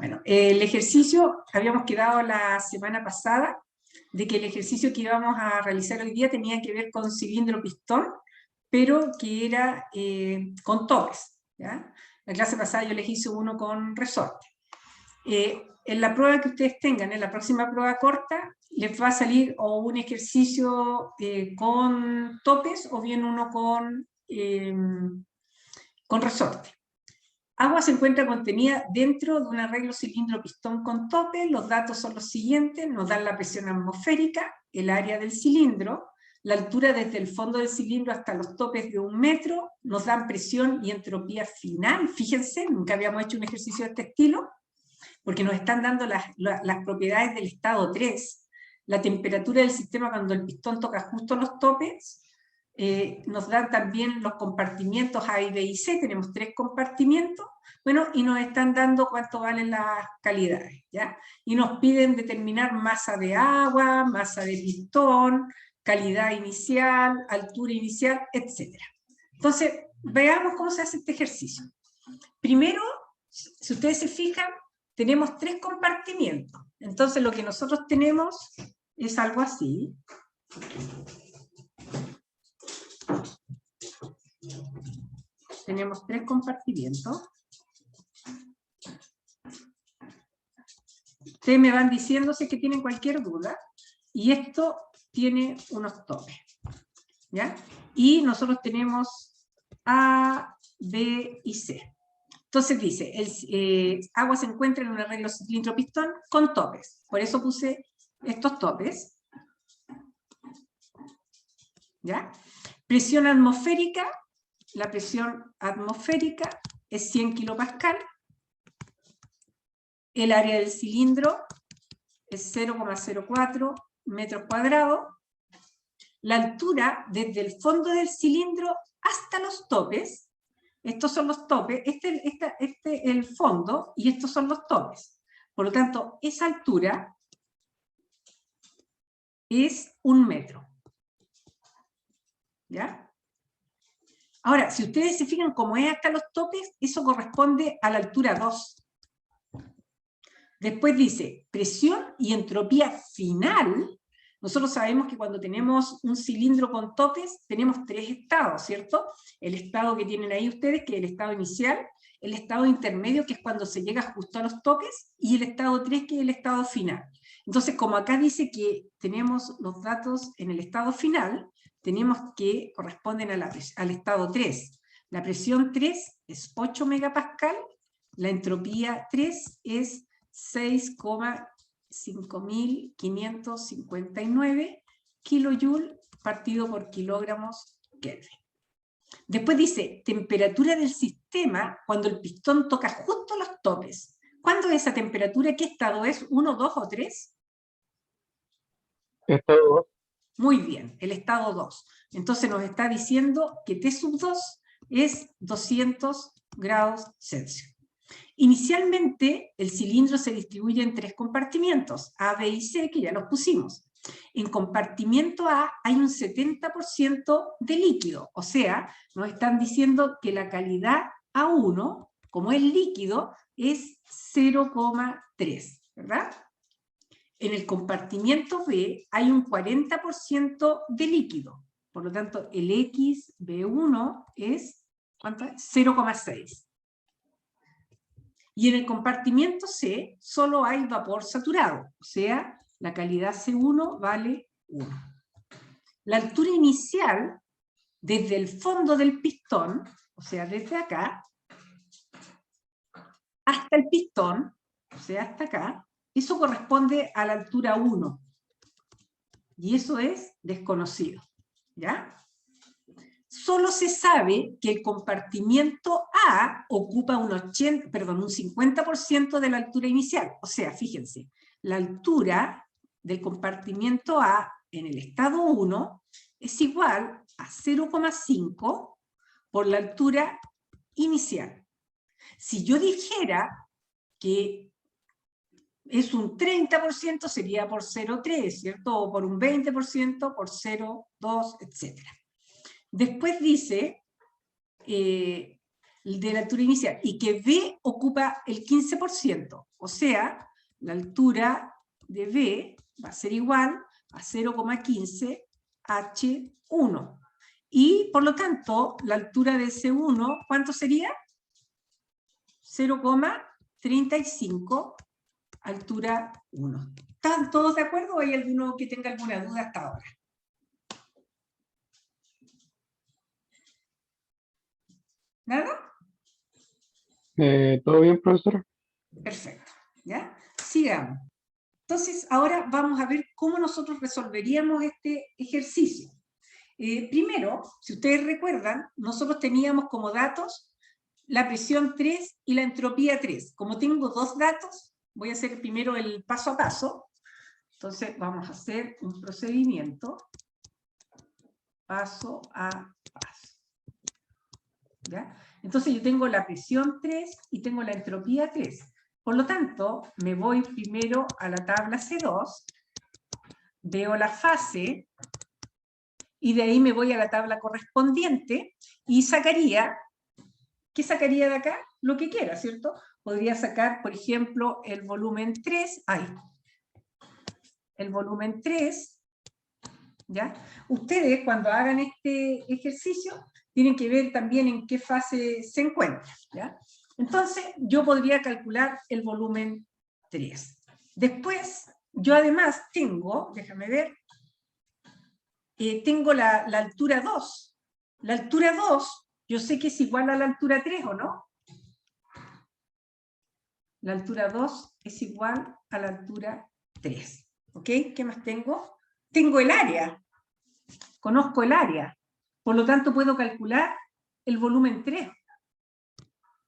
Bueno, el ejercicio, habíamos quedado la semana pasada, de que el ejercicio que íbamos a realizar hoy día tenía que ver con cilindro pistón, pero que era con topes, ¿ya? La clase pasada yo les hice uno con resorte. En la prueba que ustedes tengan, en la próxima prueba corta, les va a salir o un ejercicio con topes o bien uno con resorte. Agua se encuentra contenida dentro de un arreglo cilindro-pistón con tope. Los datos son los siguientes: nos dan la presión atmosférica, el área del cilindro, la altura desde el fondo del cilindro hasta los topes de 1 metro, nos dan presión y entropía final. Fíjense, nunca habíamos hecho un ejercicio de este estilo, porque nos están dando las propiedades del estado 3, la temperatura del sistema cuando el pistón toca justo los topes. Nos dan también los compartimientos A, B y C, tenemos 3 compartimientos, bueno, y nos están dando cuánto valen las calidades, ¿ya? Y nos piden determinar masa de agua, masa de pistón, calidad inicial, altura inicial, etc. Entonces, veamos cómo se hace este ejercicio. Primero, si ustedes se fijan, tenemos 3 compartimientos, entonces lo que nosotros tenemos es algo así. Tenemos 3 compartimientos. Ustedes me van diciendo si es que tienen cualquier duda. Y esto tiene unos topes, ¿ya? Y nosotros tenemos A, B y C. Entonces dice, el agua se encuentra en un arreglo cilindro-pistón con topes. Por eso puse estos topes, ¿ya? Presión atmosférica. La presión atmosférica es 100 kilopascal. El área del cilindro es 0,04 metros cuadrados. La altura desde el fondo del cilindro hasta los topes, estos son los topes, este es el fondo y estos son los topes. Por lo tanto, esa altura es 1 metro. ¿Ya? Ahora, si ustedes se fijan cómo es hasta los topes, eso corresponde a la altura 2. Después dice, presión y entropía final. Nosotros sabemos que cuando tenemos un cilindro con topes, tenemos 3 estados, ¿cierto? El estado que tienen ahí ustedes, que es el estado inicial, el estado intermedio, que es cuando se llega justo a los topes, y el estado 3, que es el estado final. Entonces, como acá dice que tenemos los datos en el estado final, tenemos que corresponden al estado 3. La presión 3 es 8 megapascal, la entropía 3 es 6,5559 kilojoule partido por kilogramos Kelvin. Después dice, temperatura del sistema cuando el pistón toca justo los topes. ¿Cuándo es esa temperatura? ¿Qué estado es? ¿1, 2 o 3? Estado 2. Muy bien, el estado 2. Entonces nos está diciendo que T sub 2 es 200 grados Celsius. Inicialmente, el cilindro se distribuye en 3 compartimientos, A, B y C, que ya los pusimos. En compartimiento A hay un 70% de líquido, o sea, nos están diciendo que la calidad A1, como es líquido, es 0,3, ¿verdad? En el compartimiento B hay un 40% de líquido, por lo tanto, el XB1 es, ¿cuánto es? 0,6. Y en el compartimiento C solo hay vapor saturado, o sea, la calidad C1 vale 1. La altura inicial, desde el fondo del pistón, o sea, desde acá, hasta el pistón, o sea, hasta acá, eso corresponde a la altura 1. Y eso es desconocido, ¿ya? Solo se sabe que el compartimiento A ocupa un 50% de la altura inicial. O sea, fíjense, la altura del compartimiento A en el estado 1 es igual a 0,5 por la altura inicial. Si yo dijera que es un 30%, sería por 0,3, ¿cierto? O por un 20%, por 0,2, etc. Después dice, de la altura inicial, y que B ocupa el 15%, o sea, la altura de B va a ser igual a 0,15 H1. Y, por lo tanto, la altura de C1, ¿cuánto sería? 0,35 altura 1. ¿Están todos de acuerdo o hay alguno que tenga alguna duda hasta ahora? ¿Nada? ¿Todo bien, profesora? Perfecto. ¿Ya? Sigamos. Entonces, ahora vamos a ver cómo nosotros resolveríamos este ejercicio. Primero, si ustedes recuerdan, nosotros teníamos como datos la presión 3 y la entropía 3. Como tengo dos datos, voy a hacer primero el paso a paso. Entonces, vamos a hacer un procedimiento paso a paso. ¿Ya? Entonces, yo tengo la presión 3 y tengo la entropía 3. Por lo tanto, me voy primero a la tabla C2, veo la fase, y de ahí me voy a la tabla correspondiente, y sacaría, ¿qué sacaría de acá? Lo que quiera, ¿cierto? Podría sacar, por ejemplo, el volumen 3, el volumen 3, ¿ya? Ustedes, cuando hagan este ejercicio, tienen que ver también en qué fase se encuentra, ¿ya? Entonces, yo podría calcular el volumen 3. Después, yo además tengo, déjame ver, tengo la altura 2. La altura 2, yo sé que es igual a la altura 3, ¿o no? La altura 2 es igual a la altura 3. ¿Ok? ¿Qué más tengo? Tengo el área. Conozco el área. Por lo tanto, puedo calcular el volumen 3.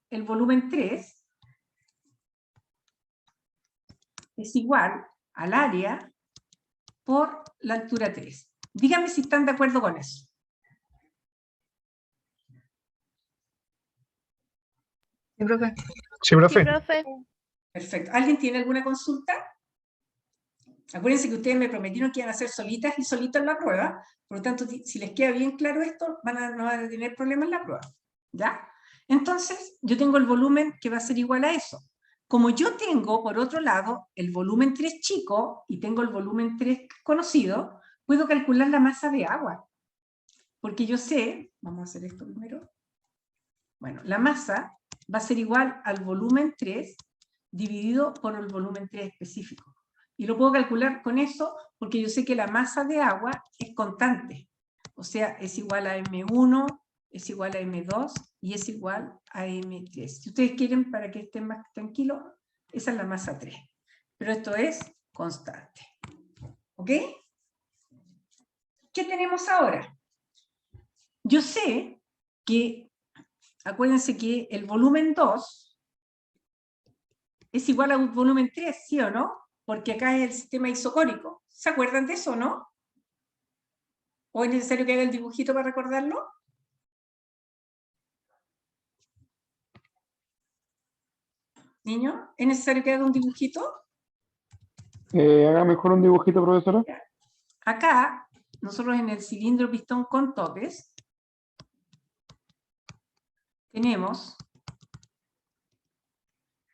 El volumen 3 es igual al área por la altura 3. Díganme si están de acuerdo con eso. Sí, profe. Sí, profe. Sí, profe. Perfecto. ¿Alguien tiene alguna consulta? Acuérdense que ustedes me prometieron que iban a hacer solitas y solitos en la prueba, por lo tanto, si les queda bien claro esto, no van a tener problemas en la prueba. ¿Ya? Entonces, yo tengo el volumen que va a ser igual a eso. Como yo tengo, por otro lado, el volumen 3 chico y tengo el volumen 3 conocido, puedo calcular la masa de agua. Porque yo sé, vamos a hacer esto primero. Bueno, la masa va a ser igual al volumen 3 dividido por el volumen 3 específico. Y lo puedo calcular con eso porque yo sé que la masa de agua es constante. O sea, es igual a M1, es igual a M2 y es igual a M3. Si ustedes quieren, para que estén más tranquilos, esa es la masa 3. Pero esto es constante. ¿Ok? ¿Qué tenemos ahora? Yo sé que, acuérdense que el volumen 2 es igual a un volumen 3, ¿sí o no? Porque acá es el sistema isocónico. ¿Se acuerdan de eso, no? ¿O es necesario que haga el dibujito para recordarlo? Niño, ¿es necesario que haga un dibujito? Haga mejor un dibujito, profesora. Acá, nosotros en el cilindro pistón con topes, tenemos,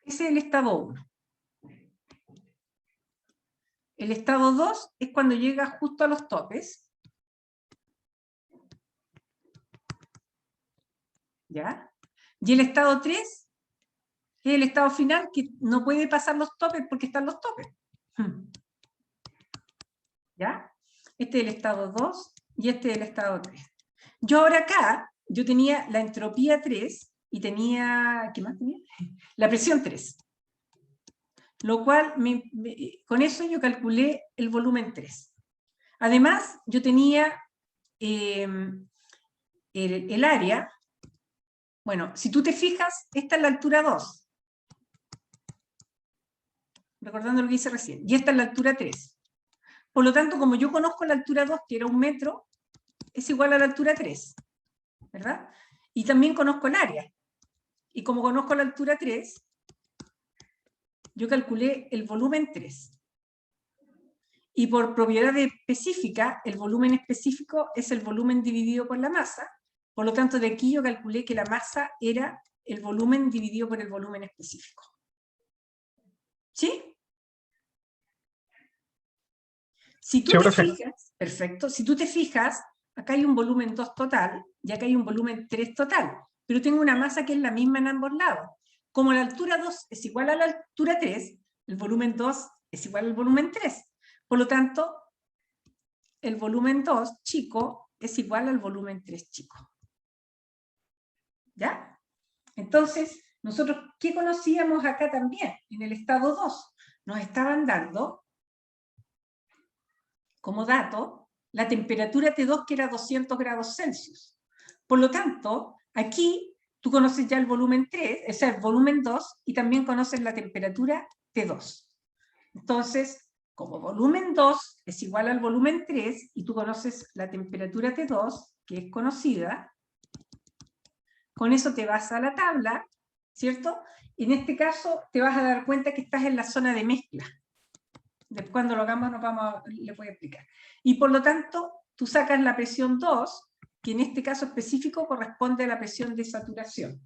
ese es el estado 1. El estado 2 es cuando llega justo a los topes. ¿Ya? Y el estado 3 es el estado final que no puede pasar los topes porque están los topes. ¿Ya? Este es el estado 2 y este es el estado 3. Yo ahora acá, yo tenía la entropía 3 y tenía, ¿qué más tenía? La presión 3. Lo cual, con eso yo calculé el volumen 3. Además, yo tenía el área. Bueno, si tú te fijas, esta es la altura 2. Recordando lo que hice recién. Y esta es la altura 3. Por lo tanto, como yo conozco la altura 2, que era 1 metro, es igual a la altura 3. ¿Verdad? Y también conozco el área. Y como conozco la altura 3, yo calculé el volumen 3. Y por propiedad específica, el volumen específico es el volumen dividido por la masa. Por lo tanto, de aquí yo calculé que la masa era el volumen dividido por el volumen específico. ¿Sí? Si tú te fijas, perfecto, si tú te fijas, acá hay un volumen 2 total y acá hay un volumen 3 total, pero tengo una masa que es la misma en ambos lados. Como la altura 2 es igual a la altura 3, el volumen 2 es igual al volumen 3. Por lo tanto, el volumen 2 chico es igual al volumen 3 chico. ¿Ya? Entonces, nosotros, ¿qué conocíamos acá también? En el estado 2, nos estaban dando como dato la temperatura T2, que era 200 grados Celsius. Por lo tanto, aquí tú conoces ya el volumen 3, o sea, el volumen 2, y también conoces la temperatura T2. Entonces, como volumen 2 es igual al volumen 3, y tú conoces la temperatura T2, que es conocida, con eso te vas a la tabla, ¿cierto? En este caso te vas a dar cuenta que estás en la zona de mezcla. Después, cuando lo hagamos, les voy a explicar. Y por lo tanto, tú sacas la presión 2, que en este caso específico corresponde a la presión de saturación.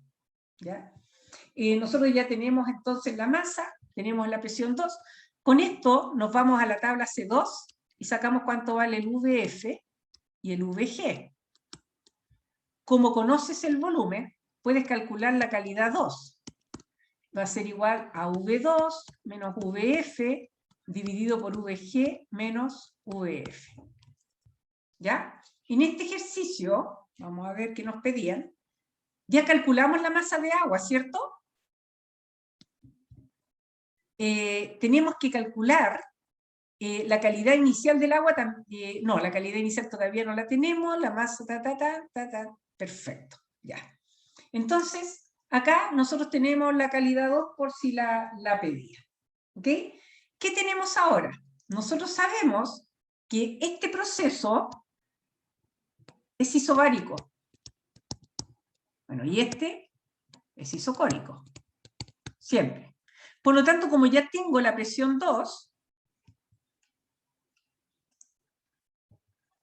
¿Ya? Nosotros ya tenemos entonces la masa, tenemos la presión 2. Con esto nos vamos a la tabla C2 y sacamos cuánto vale el VF y el VG. Como conoces el volumen, puedes calcular la calidad 2. Va a ser igual a V2 menos VF dividido por VG menos VF. ¿Ya? En este ejercicio, vamos a ver qué nos pedían, ya calculamos la masa de agua, ¿cierto? Tenemos que calcular la calidad inicial del agua, no, la calidad inicial todavía no la tenemos, la masa, perfecto, ya. Entonces, acá nosotros tenemos la calidad 2 por si la pedía, ¿ok? ¿Qué tenemos ahora? Nosotros sabemos que este proceso es isobárico. Bueno, y este es isocórico. Siempre. Por lo tanto, como ya tengo la presión 2,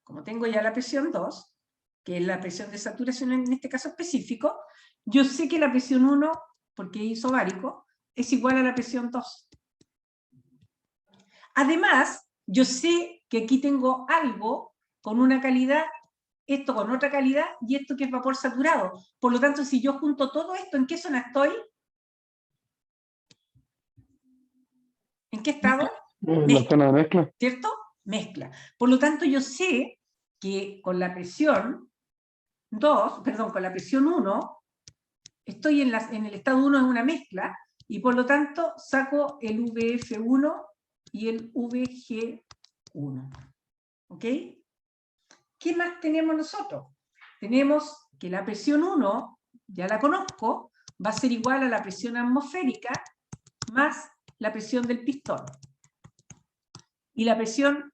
como tengo ya la presión 2, que es la presión de saturación en este caso específico, yo sé que la presión 1, porque es isobárico, es igual a la presión 2. Además, yo sé que aquí tengo algo con una calidad, esto con otra calidad, y esto que es vapor saturado. Por lo tanto, si yo junto todo esto, ¿en qué zona estoy? ¿En qué estado? En la zona de mezcla. ¿Cierto? Mezcla. Por lo tanto, yo sé que con la presión 2, perdón, con la presión 1, estoy en el estado 1 de una mezcla, y por lo tanto saco el VF1 y el VG1. ¿Ok? ¿Qué más tenemos nosotros? Tenemos que la presión 1, ya la conozco, va a ser igual a la presión atmosférica más la presión del pistón. Y la presión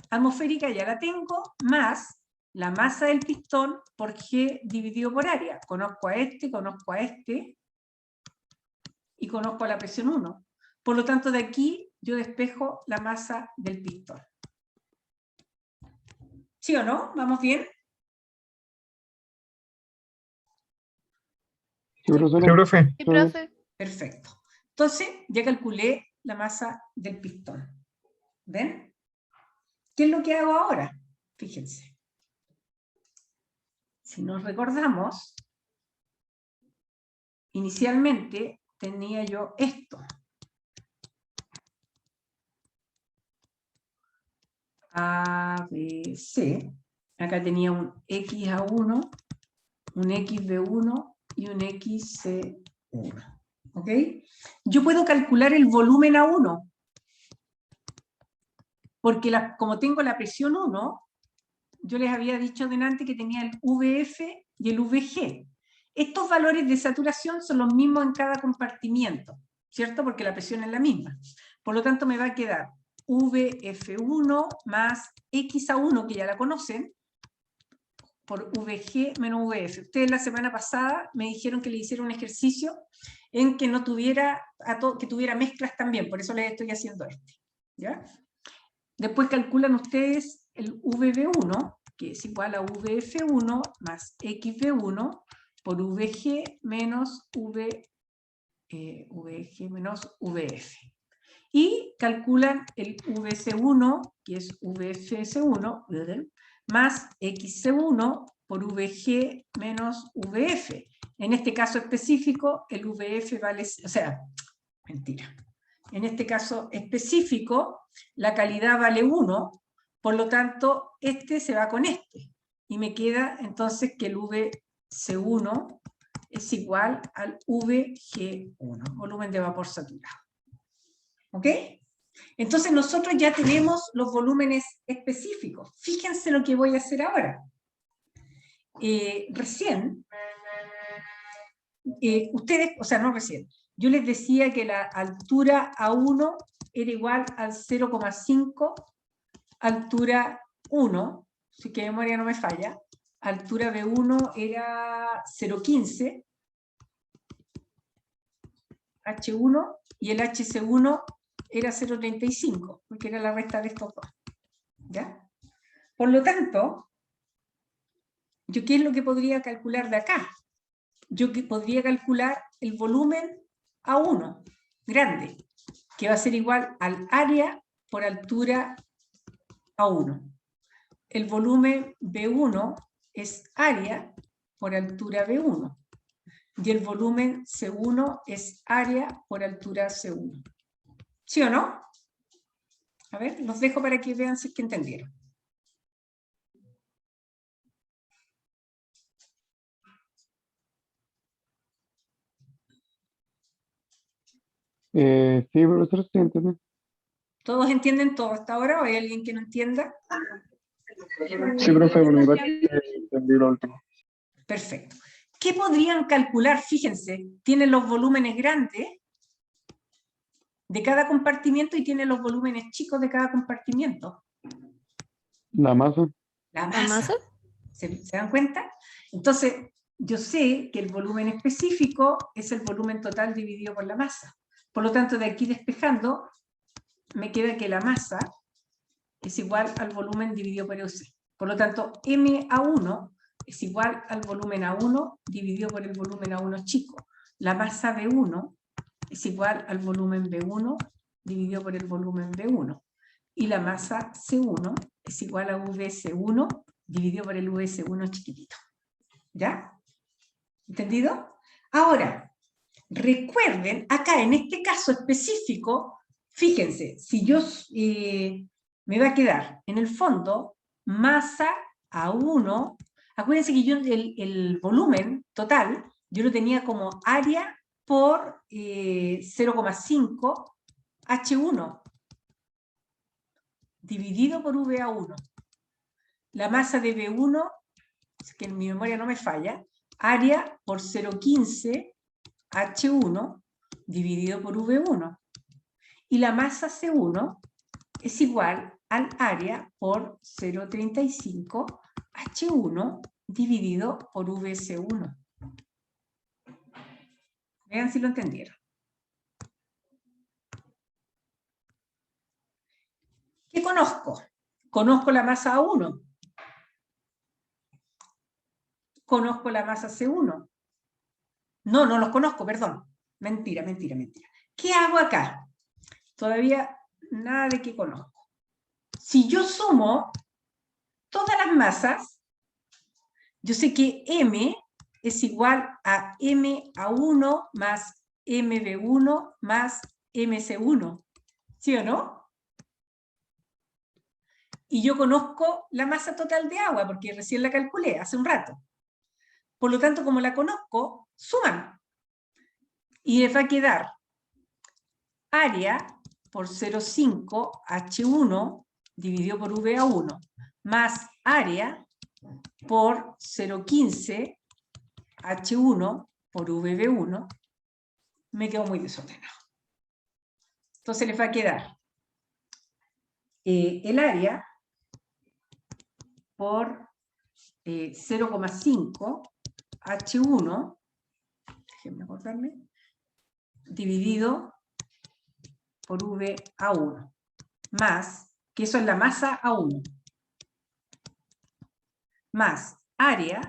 atmosférica ya la tengo, más la masa del pistón por G dividido por área. Conozco a este y conozco a la presión 1. Por lo tanto, de aquí yo despejo la masa del pistón. ¿Sí o no? ¿Vamos bien? Sí, profe. Sí, profe. Perfecto. Entonces, ya calculé la masa del pistón. ¿Ven? ¿Qué es lo que hago ahora? Fíjense. Si nos recordamos, inicialmente tenía yo esto. A, B, C. Acá tenía un XA1, un XB1 y un XC1. ¿Ok? Yo puedo calcular el volumen A1, porque como tengo la presión 1, yo les había dicho delante que tenía el VF y el VG. Estos valores de saturación son los mismos en cada compartimiento, ¿cierto? Porque la presión es la misma. Por lo tanto, me va a quedar VF1 más XA1, que ya la conocen, por VG menos VF. Ustedes la semana pasada me dijeron que le hiciera un ejercicio en que no tuviera, que tuviera mezclas también, por eso les estoy haciendo este. ¿Ya? Después calculan ustedes el VB1, que es igual a VF1 más XB1 por VG menos VG menos VF. Y calculan el VC1, que es VFS1, más XC1 por VG menos VF. En este caso específico, el VF vale, o sea, mentira. En este caso específico, la calidad vale 1, por lo tanto, este se va con este. Y me queda entonces que el VC1 es igual al VG1, volumen de vapor saturado. ¿Ok? Entonces nosotros ya tenemos los volúmenes específicos. Fíjense lo que voy a hacer ahora. Ustedes, o sea, no recién, yo les decía que la altura A1 era igual al 0,5, altura 1, si que memoria no me falla, altura B1 era 0,15, H1, y el HC1 era 0,35, porque era la resta de estos dos. ¿Ya? Por lo tanto, ¿yo qué es lo que podría calcular de acá? Yo podría calcular el volumen A1, grande, que va a ser igual al área por altura A1. El volumen B1 es área por altura B1. Y el volumen C1 es área por altura C1. ¿Sí o no? A ver, los dejo para que vean si es que entendieron. Sí, profesor, sí, entiendo. ¿Todos entienden todo hasta ahora o hay alguien que no entienda? Sí, profe, por mi parte entendí lo último. Perfecto. ¿Qué podrían calcular? Fíjense, tienen los volúmenes grandes de cada compartimiento y tienen los volúmenes chicos de cada compartimiento. La masa. La masa. ¿Se dan cuenta? Entonces, yo sé que el volumen específico es el volumen total dividido por la masa. Por lo tanto, de aquí despejando, me queda que la masa es igual al volumen dividido por EUC. Por lo tanto, MA1 es igual al volumen A1 dividido por el volumen A1 chico. La masa B1 es igual al volumen B1 dividido por el volumen B1. Y la masa C1 es igual a VC1 dividido por el VC1 chiquitito. ¿Ya? ¿Entendido? Ahora, recuerden, acá en este caso específico, fíjense, si yo me va a quedar en el fondo masa A1, acuérdense que yo el volumen total, yo lo tenía como área por 0,5 H1 dividido por VA1. La masa de B1, que en mi memoria no me falla, área por 0,15 H1 dividido por V1. Y la masa C1 es igual al área por 0,35 H1 dividido por VC1. Vean si lo entendieron. ¿Qué conozco? Conozco la masa A1. Conozco la masa C1. No, no los conozco, perdón. Mentira. ¿Qué hago acá? Todavía nada de que conozco. Si yo sumo todas las masas, yo sé que M es igual a MA1 más MB1 más MC1. ¿Sí o no? Y yo conozco la masa total de agua, porque recién la calculé hace un rato. Por lo tanto, como la conozco, suman. Y les va a quedar área por 0,5 H1 dividido por VA1 más área por 0,15 H1 por VB1, me quedo muy desordenado. Entonces les va a quedar el área por 0,5 H1, déjenme acordarme, dividido por VA1, más, que eso es la masa A1, más área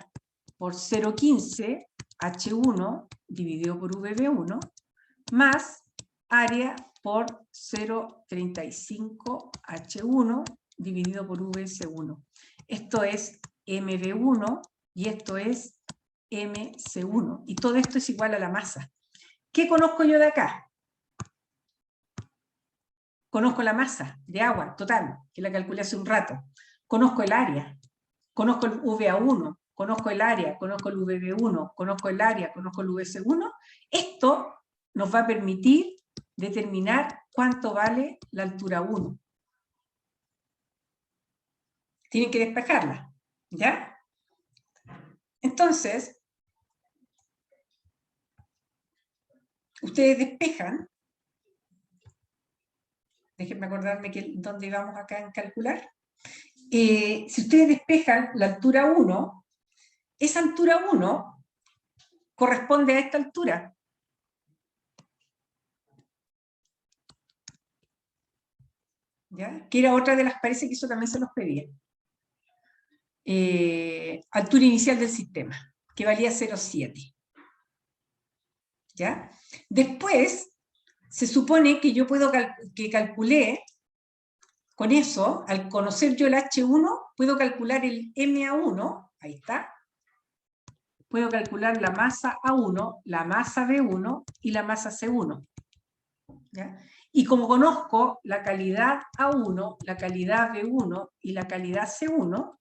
por 0,15 H1 dividido por VB1 más área por 0,35 H1 dividido por VS1. Esto es MB1 y esto es MC1. Y todo esto es igual a la masa. ¿Qué conozco yo de acá? Conozco la masa de agua total, que la calculé hace un rato. Conozco el área, conozco el VA1, conozco el área, conozco el VB1, conozco el área, conozco el VS1. Esto nos va a permitir determinar cuánto vale la altura 1. Tienen que despejarla, ¿ya? Entonces, ustedes despejan. Déjenme acordarme dónde íbamos acá en calcular. Si ustedes despejan la altura 1, esa altura 1 corresponde a esta altura. ¿Ya? Que era otra de las, parece que eso también se los pedía. Altura inicial del sistema, que valía 0,7. ¿Ya? Después, se supone que yo puedo que calculé, con eso, al conocer yo el H1, puedo calcular el MA1, ahí está. Puedo calcular la masa A1, la masa B1 y la masa C1. ¿Ya? Y como conozco la calidad A1, la calidad B1 y la calidad C1,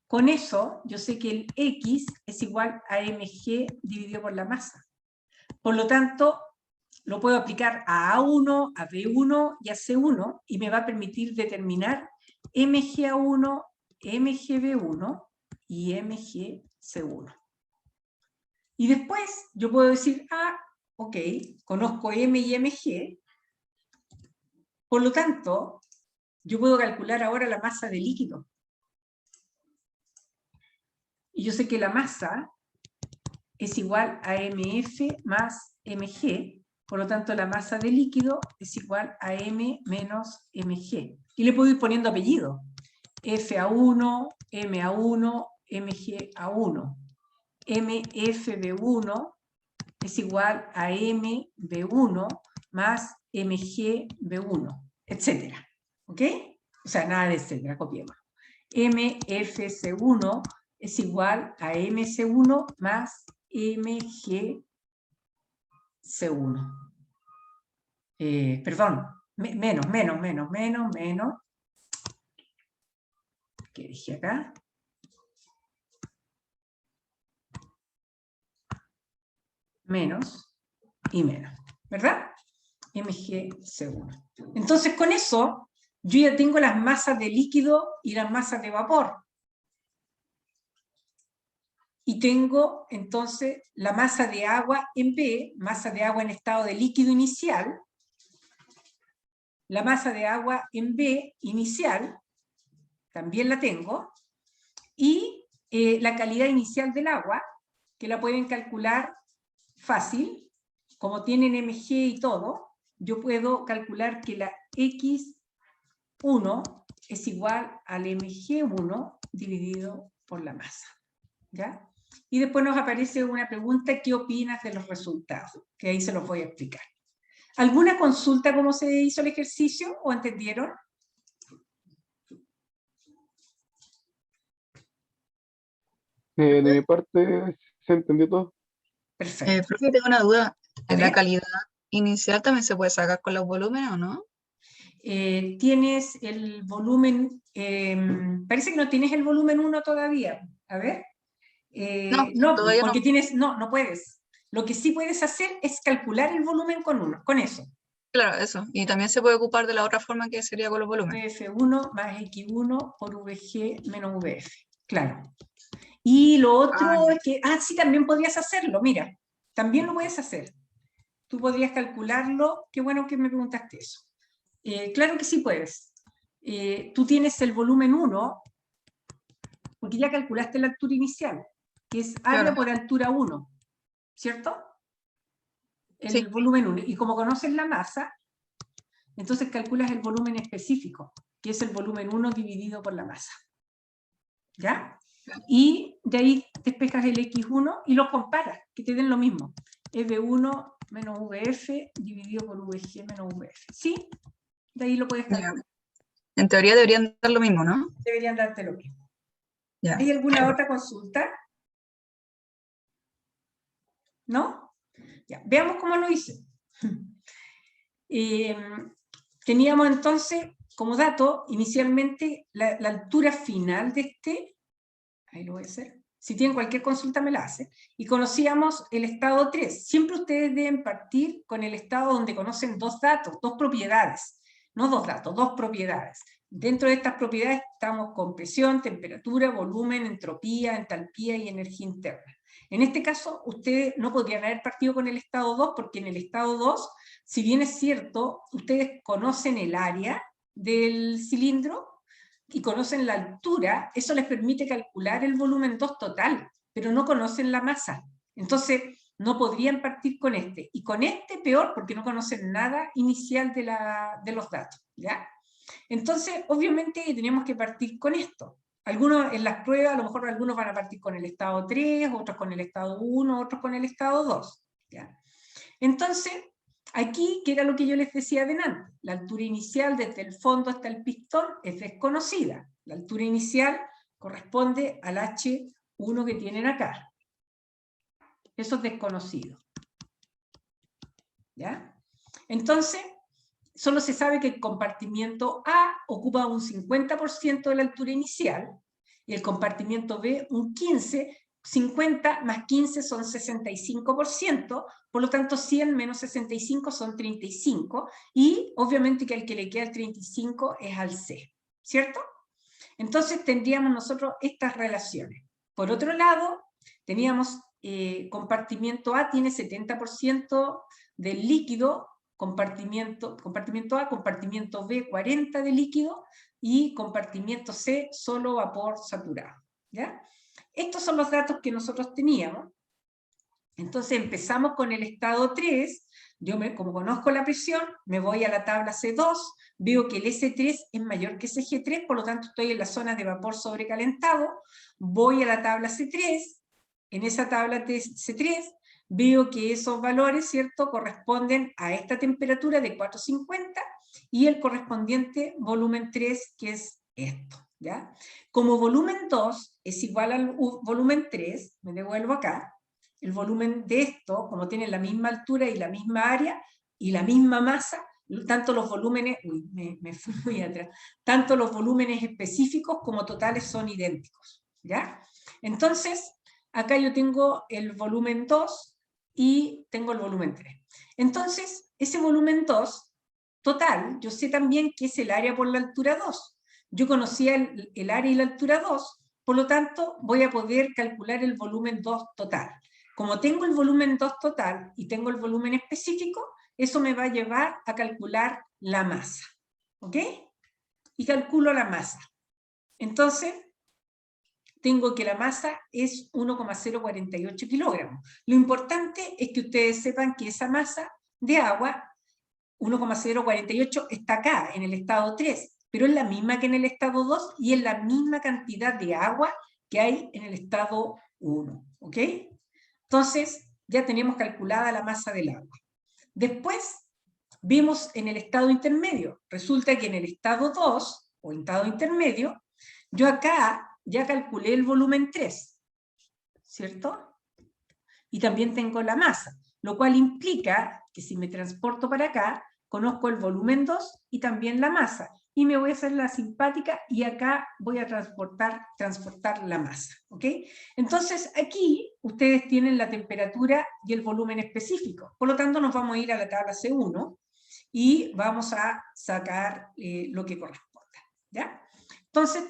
con eso yo sé que el X es igual a mg dividido por la masa. Por lo tanto, lo puedo aplicar a A1, a B1 y a C1 y me va a permitir determinar mgA1, mgB1 y mgC1. Y después yo puedo decir, ok, conozco M y mg, por lo tanto, yo puedo calcular ahora la masa de líquido. Y yo sé que la masa es igual a mf más mg, por lo tanto la masa de líquido es igual a m menos mg. Y le puedo ir poniendo apellido. FA1, MA1, MGA1. MFB1 es igual a MB1 más MGB1, etc. ¿Ok? O sea, nada de etcétera, copiemos. MFC1 es igual a MC1 más MGC1. Perdón, menos. ¿Qué dije acá? Menos y menos, ¿verdad? MgC1. Entonces, con eso, yo ya tengo las masas de líquido y las masas de vapor. Y tengo, entonces, la masa de agua en B, masa de agua en estado de líquido inicial, la masa de agua en B inicial, también la tengo, y la calidad inicial del agua, que la pueden calcular fácil, como tienen mg y todo, yo puedo calcular que la x1 es igual al mg1 dividido por la masa. ¿Ya? Y después nos aparece una pregunta, ¿qué opinas de los resultados? Que ahí se los voy a explicar. ¿Alguna consulta cómo se hizo el ejercicio o entendieron? De mi parte, ¿se entendió todo? Perfecto. Profe, tengo una duda. A ¿La ver. calidad inicial también se puede sacar con los volúmenes o no? Tienes el volumen, parece que no tienes el volumen 1 todavía. A ver. No, todavía porque no. tienes, no puedes. Lo que sí puedes hacer es calcular el volumen con eso. Claro, eso. Y también se puede ocupar de la otra forma que sería con los volúmenes. VF1 más X1 por VG menos VF. Claro. Y lo otro es que, sí, también podrías hacerlo, mira, también lo puedes hacer. Tú podrías calcularlo, qué bueno que me preguntaste eso. Claro que sí puedes. Tú tienes el volumen 1, porque ya calculaste la altura inicial, que es área Claro. por altura 1, ¿cierto? El Sí. volumen 1. Y como conoces la masa, entonces calculas el volumen específico, que es el volumen 1 dividido por la masa. ¿Ya? Y de ahí despejas el X1 y los comparas, que te den lo mismo. FV1 menos VF dividido por VG menos VF. ¿Sí? De ahí lo puedes calcular. En teoría deberían dar lo mismo, ¿no? Deberían darte lo mismo. Ya. ¿Hay alguna otra consulta? ¿No? Ya, veamos cómo lo hice. Teníamos entonces como dato inicialmente la altura final de este, ahí lo voy a hacer, si tienen cualquier consulta me la hacen, y conocíamos el estado 3. Siempre ustedes deben partir con el estado donde conocen dos datos, dos propiedades, no dos datos, dos propiedades. Dentro de estas propiedades estamos con presión, temperatura, volumen, entropía, entalpía y energía interna. En este caso, ustedes no podrían haber partido con el estado 2, porque en el estado 2, si bien es cierto, ustedes conocen el área del cilindro y conocen la altura, eso les permite calcular el volumen 2 total, pero no conocen la masa. Entonces, no podrían partir con este. Y con este peor, porque no conocen nada inicial de los datos, ¿ya? Entonces, obviamente, tenemos que partir con esto. Algunos en las pruebas, a lo mejor algunos van a partir con el estado 3, otros con el estado 1, otros con el estado 2. ¿Ya? Entonces, aquí, que era lo que yo les decía delante, la altura inicial desde el fondo hasta el pistón es desconocida. La altura inicial corresponde al H1 que tienen acá. Eso es desconocido. ¿Ya? Entonces, solo se sabe que el compartimiento A ocupa un 50% de la altura inicial y el compartimiento B un 15%, 50 más 15 son 65%, por lo tanto 100 menos 65 son 35, y obviamente que al que le queda el 35 es al C, ¿cierto? Entonces tendríamos nosotros estas relaciones. Por otro lado, teníamos compartimiento A tiene 70% del líquido, compartimiento A, compartimiento B 40% de líquido y compartimiento C solo vapor saturado. ¿Ya? Estos son los datos que nosotros teníamos. Entonces empezamos con el estado 3, como conozco la presión, me voy a la tabla C2, veo que el S3 es mayor que ese G3, por lo tanto estoy en la zona de vapor sobrecalentado, voy a la tabla C3, en esa tabla C3 veo que esos valores, ¿cierto?, corresponden a esta temperatura de 450 y el correspondiente volumen 3, que es esto, ¿ya? Como volumen 2 es igual al volumen 3, me devuelvo acá, el volumen de esto, como tiene la misma altura y la misma área y la misma masa, tanto los volúmenes, me fui muy atrás, tanto los volúmenes específicos como totales son idénticos, ¿ya? Entonces, acá yo tengo el volumen 2 y tengo el volumen 3. Entonces, ese volumen 2 total, yo sé también que es el área por la altura 2. Yo conocía el área y la altura 2, por lo tanto, voy a poder calcular el volumen 2 total. Como tengo el volumen 2 total y tengo el volumen específico, eso me va a llevar a calcular la masa. ¿Ok? Y calculo la masa. Entonces, tengo que la masa es 1,048 kilogramos. Lo importante es que ustedes sepan que esa masa de agua, 1,048, está acá, en el estado 3, pero es la misma que en el estado 2 y es la misma cantidad de agua que hay en el estado 1. ¿Ok? Entonces, ya tenemos calculada la masa del agua. Después, vimos en el estado intermedio. Resulta que en el estado 2, o estado intermedio, yo acá ya calculé el volumen 3, ¿cierto? Y también tengo la masa, lo cual implica que si me transporto para acá, conozco el volumen 2 y también la masa. Y me voy a hacer la simpática y acá voy a transportar la masa, ¿ok? Entonces aquí ustedes tienen la temperatura y el volumen específico. Por lo tanto nos vamos a ir a la tabla C1 y vamos a sacar lo que corresponda, ¿ya? Entonces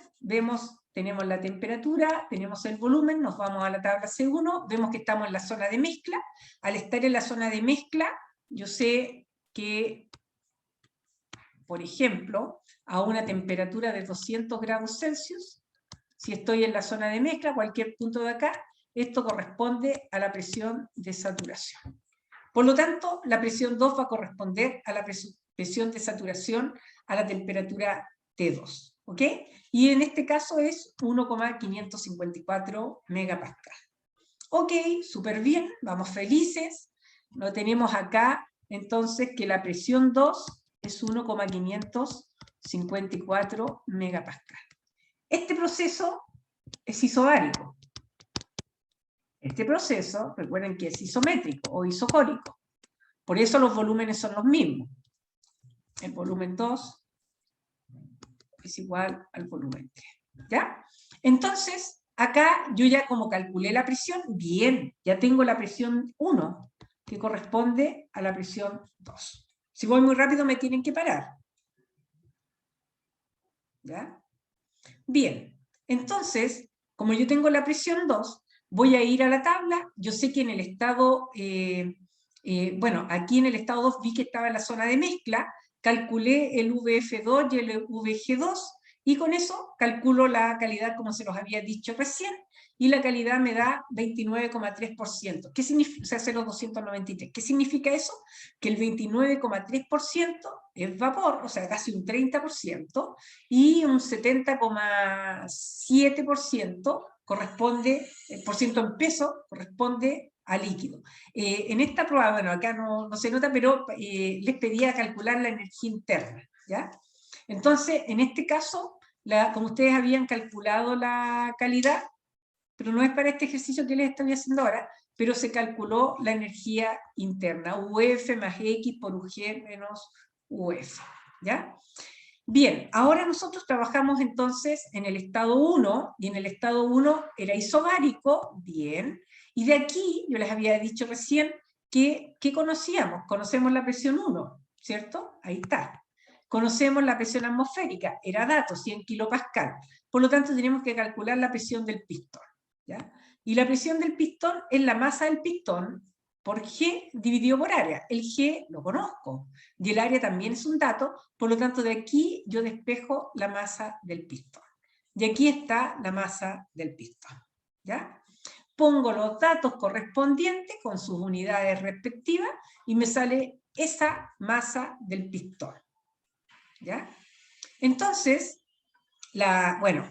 tenemos la temperatura, tenemos el volumen, nos vamos a la tabla C1, vemos que estamos en la zona de mezcla. Al estar en la zona de mezcla, yo sé que, por ejemplo, a una temperatura de 200 grados Celsius, si estoy en la zona de mezcla, cualquier punto de acá, esto corresponde a la presión de saturación. Por lo tanto, la presión 2 va a corresponder a la presión de saturación a la temperatura T2. ¿Ok? Y en este caso es 1,554 megapascal. Ok, súper bien, vamos felices. Lo tenemos acá, entonces, que la presión 2 es 1,554 megapascal. Este proceso es isobárico. Este proceso, recuerden que es isométrico o isocórico. Por eso los volúmenes son los mismos. El volumen 2 es igual al volumen 3. ¿Ya? Entonces, acá yo ya como calculé la presión, bien, ya tengo la presión 1, que corresponde a la presión 2. Si voy muy rápido me tienen que parar. ¿Ya? Bien, entonces, como yo tengo la presión 2, voy a ir a la tabla. Yo sé que en el estado, bueno, aquí en el estado 2 vi que estaba en la zona de mezcla, calculé el VF2 y el VG2, y con eso calculo la calidad como se los había dicho recién, y la calidad me da 29,3%. ¿Qué significa? O sea, 0,293. ¿Qué significa eso? Que el 29,3% es vapor, o sea, casi un 30%, y un 70,7% corresponde, por ciento en peso, corresponde a líquido. En esta prueba, bueno, acá no se nota, pero les pedía calcular la energía interna, ¿ya? Entonces, en este caso, como ustedes habían calculado la calidad, pero no es para este ejercicio que les estoy haciendo ahora, pero se calculó la energía interna, UF más X por UG menos UF, ¿ya? Bien, ahora nosotros trabajamos entonces en el estado 1, y en el estado 1 era isobárico, bien, y de aquí yo les había dicho recién que ¿qué conocíamos? Conocemos la presión 1, ¿cierto? Ahí está. Conocemos la presión atmosférica, era dato, 100 kilopascal. Por lo tanto, tenemos que calcular la presión del pistón, ¿ya? Y la presión del pistón es la masa del pistón por G dividido por área. El G lo conozco, y el área también es un dato, por lo tanto de aquí yo despejo la masa del pistón. Y aquí está la masa del pistón, ¿ya? Pongo los datos correspondientes con sus unidades respectivas y me sale esa masa del pistón, ¿ya? Entonces, bueno,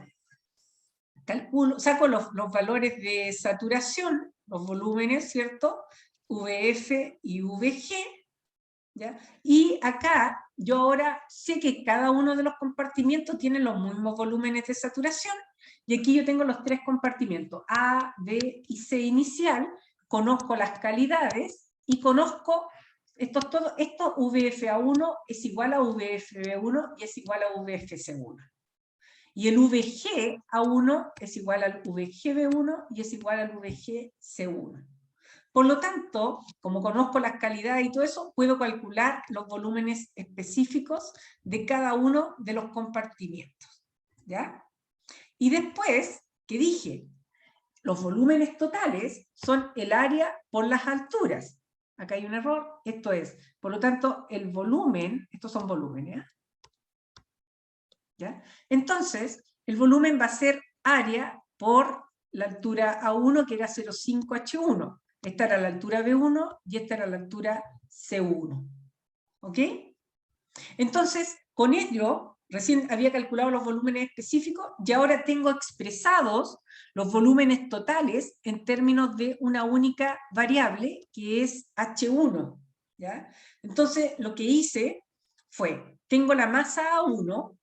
calculo, saco los valores de saturación, los volúmenes, ¿cierto? VF y VG, ¿ya? Y acá yo ahora sé que cada uno de los compartimientos tiene los mismos volúmenes de saturación, y aquí yo tengo los tres compartimientos, A, B y C inicial, conozco las calidades, y conozco esto VFA1 es igual a VFB1 y es igual a VFC1. Y el VG-A1 es igual al VGB1 y es igual al VGC1. Por lo tanto, como conozco las calidades y todo eso, puedo calcular los volúmenes específicos de cada uno de los compartimientos, ¿ya? Y después, ¿qué dije? Los volúmenes totales son el área por las alturas. Acá hay un error, esto es, por lo tanto, el volumen, estos son volúmenes, ¿ya? Entonces, el volumen va a ser área por la altura A1, que era 0,5H1. Esta era la altura B1 y esta era la altura C1. ¿Ok? Entonces, con ello, recién había calculado los volúmenes específicos y ahora tengo expresados los volúmenes totales en términos de una única variable, que es H1. ¿Ya? Entonces, lo que hice fue, tengo la masa A1,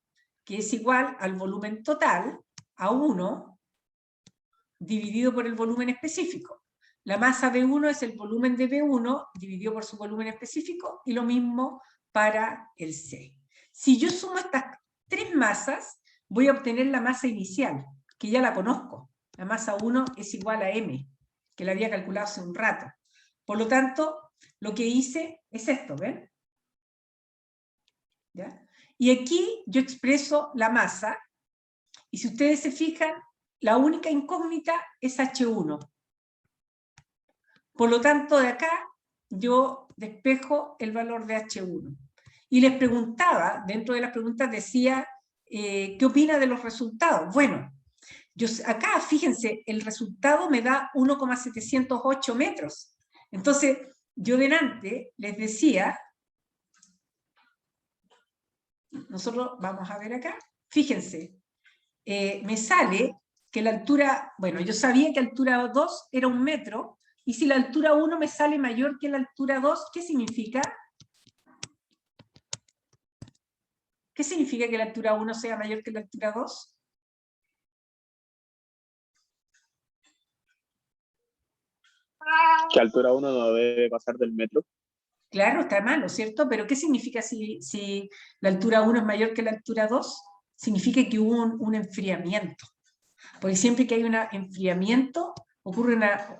que es igual al volumen total, A1, dividido por el volumen específico. La masa B1 es el volumen de B1 dividido por su volumen específico, y lo mismo para el C. Si yo sumo estas tres masas, voy a obtener la masa inicial, que ya la conozco. La masa 1 es igual a M, que la había calculado hace un rato. Por lo tanto, lo que hice es esto, ¿ven? ¿Ya? Y aquí yo expreso la masa, y si ustedes se fijan, la única incógnita es H1. Por lo tanto, de acá yo despejo el valor de H1. Y les preguntaba, dentro de las preguntas decía, ¿qué opina de los resultados? Bueno, acá, fíjense, el resultado me da 1,708 metros. Entonces, yo delante les decía, nosotros vamos a ver acá, fíjense, me sale que la altura, bueno, yo sabía que altura 2 era 1 metro, y si la altura 1 me sale mayor que la altura 2, ¿qué significa? ¿Qué significa que la altura 1 sea mayor que la altura 2? ¿Qué altura uno no debe pasar del metro? Claro, está malo, ¿cierto? Pero ¿qué significa si la altura 1 es mayor que la altura 2? Significa que hubo un enfriamiento. Porque siempre que hay un enfriamiento,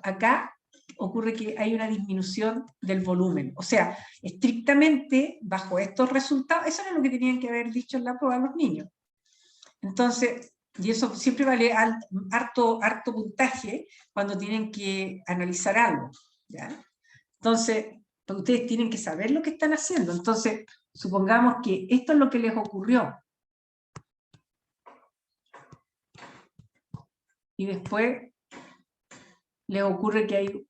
acá ocurre que hay una disminución del volumen. O sea, estrictamente, bajo estos resultados, eso era lo que tenían que haber dicho en la prueba los niños. Entonces, y eso siempre vale harto puntaje cuando tienen que analizar algo, ¿ya? Entonces, ustedes tienen que saber lo que están haciendo. Entonces, supongamos que esto es lo que les ocurrió. Y después les ocurre que hay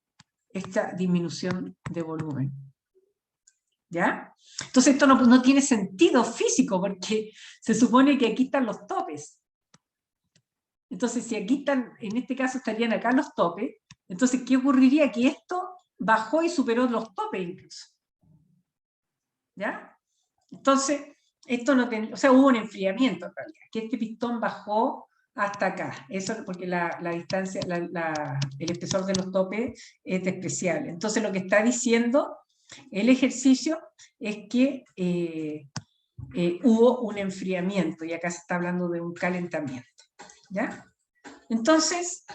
esta disminución de volumen. ¿Ya? Entonces esto no tiene sentido físico, porque se supone que aquí están los topes. Entonces, si aquí están, en este caso estarían acá los topes, entonces, ¿qué ocurriría? Que esto bajó y superó los topes incluso. ¿Ya? Entonces, esto no o sea, hubo un enfriamiento en realidad, que este pistón bajó hasta acá. Eso porque la distancia, el espesor de los topes es despreciable. Entonces, lo que está diciendo el ejercicio es que hubo un enfriamiento, y acá se está hablando de un calentamiento. ¿Ya? Entonces,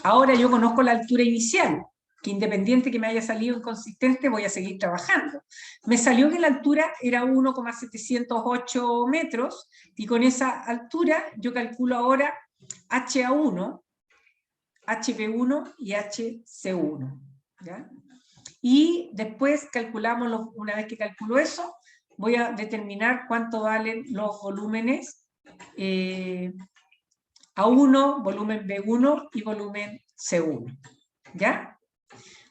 ahora yo conozco la altura inicial, que independiente que me haya salido inconsistente, voy a seguir trabajando. Me salió que la altura era 1,708 metros, y con esa altura yo calculo ahora HA1, HP1 y HC1. ¿Ya? Y después calculamos, una vez que calculo eso, voy a determinar cuánto valen los volúmenes A1, volumen B1 y volumen C1. ¿Ya?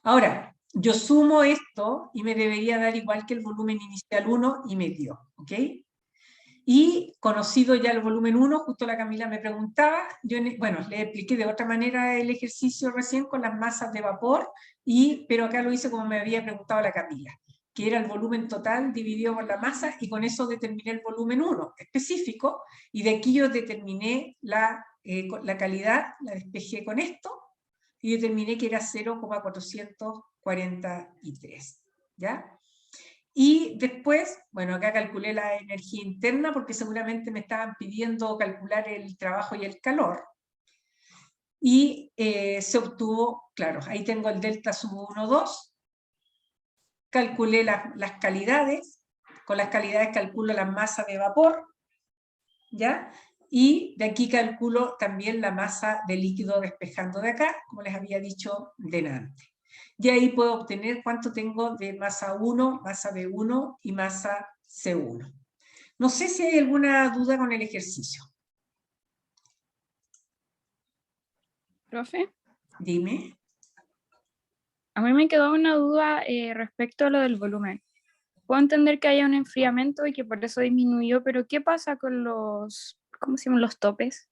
Ahora, yo sumo esto y me debería dar igual que el volumen inicial 1 y me dio. ¿Ok? Y conocido ya el volumen 1, justo la Camila me preguntaba, bueno, le expliqué de otra manera el ejercicio recién con las masas de vapor, pero acá lo hice como me había preguntado la Camila, que era el volumen total dividido por la masa, y con eso determiné el volumen 1 específico, y de aquí yo determiné la calidad, la despejé con esto, y determiné que era 0,443. ¿Ya? Y después, bueno, acá calculé la energía interna, porque seguramente me estaban pidiendo calcular el trabajo y el calor. Y se obtuvo, claro, ahí tengo el delta sub 1, 2. Calculé las calidades, con las calidades calculo la masa de vapor, ¿ya? Y de aquí calculo también la masa de líquido despejando de acá, como les había dicho delante. Y ahí puedo obtener cuánto tengo de masa 1, masa B1 y masa C1. No sé si hay alguna duda con el ejercicio. Profe, Dime. a mí me quedó una duda respecto a lo del volumen. Puedo entender que haya un enfriamiento y que por eso disminuyó, pero ¿qué pasa con los, ¿cómo se llaman los topes?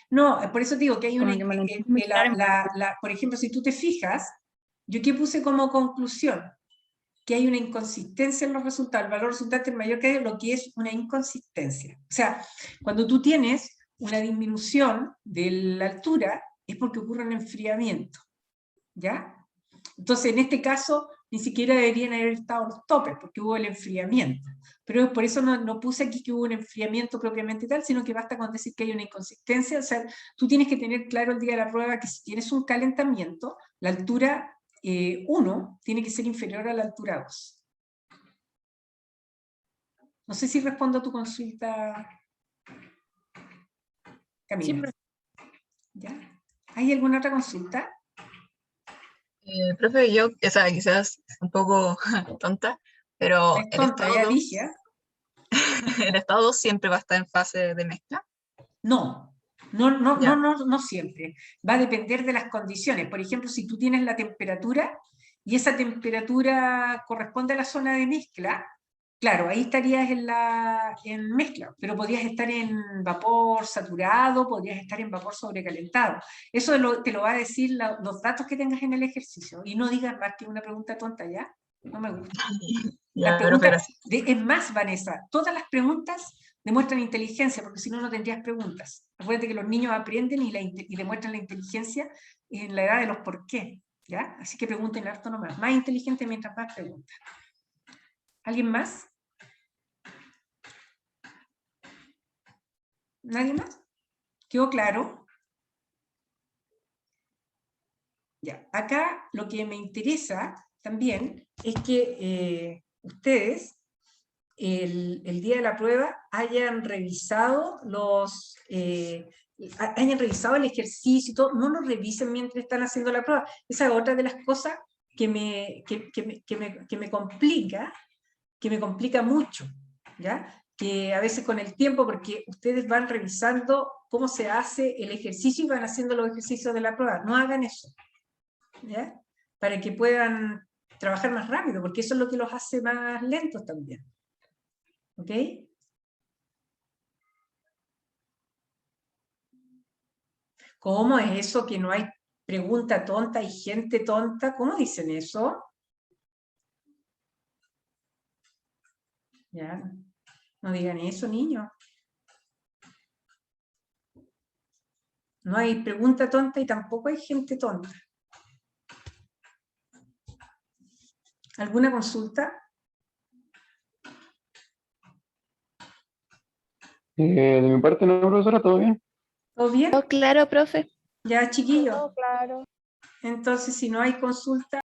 No, por eso digo que hay una... Como que me lo entiendo muy claro. por ejemplo, si tú te fijas, yo qué puse como conclusión, que hay una inconsistencia en los resultados, el valor resultante es mayor que lo que es una inconsistencia. O sea, cuando tú tienes una disminución de la altura, es porque ocurre un enfriamiento, ¿ya? Entonces, en este caso, ni siquiera deberían haber estado los topes, porque hubo el enfriamiento. Pero por eso no puse aquí que hubo un enfriamiento propiamente tal, sino que basta con decir que hay una inconsistencia. O sea, tú tienes que tener claro el día de la prueba que si tienes un calentamiento, la altura 1 tiene que ser inferior a la altura 2. No sé si respondo a tu consulta, Camila. Sí, ¿Ya? ¿Hay alguna otra consulta? Profe, yo, o sea, quizás un poco tonta, pero Es tonta, ya dije. el estado 2 siempre va a estar en fase de mezcla. No, no siempre. Va a depender de las condiciones. Por ejemplo, si tú tienes la temperatura y esa temperatura corresponde a la zona de mezcla, Claro, ahí estarías en mezcla, pero podrías estar en vapor saturado, podrías estar en vapor sobrecalentado. Eso te lo va a decir los datos que tengas en el ejercicio. Y no digas más que una pregunta tonta, ¿ya? No me gusta. Las Ya, profe, preguntas, gracias. es más, Vanessa, todas las preguntas demuestran inteligencia, porque si no, no tendrías preguntas. Acuérdate que los niños aprenden y demuestran la inteligencia en la edad de los por qué, ¿ya? Así que pregunten harto nomás. Más inteligente mientras más preguntas. ¿Alguien más? ¿Nadie más? ¿Quedó claro? Ya, acá lo que me interesa también es que ustedes el día de la prueba hayan revisado hayan revisado el ejercicio y todo, no lo revisen mientras están haciendo la prueba. Esa es otra de las cosas que me complica mucho, ¿ya? Que a veces con el tiempo, porque ustedes van revisando cómo se hace el ejercicio y van haciendo los ejercicios de la prueba. No hagan eso, ¿ya? Para que puedan trabajar más rápido, porque eso es lo que los hace más lentos también. ¿Ok? ¿Cómo es eso que no hay pregunta tonta y gente tonta? ¿Cómo dicen eso? Ya, no digan eso, niños. No hay pregunta tonta y tampoco hay gente tonta. ¿Alguna consulta? De mi parte, no, profesora, todo bien. ¿Todo bien? Claro, profe. Ya, chiquillos. Claro. Entonces, si no hay consulta,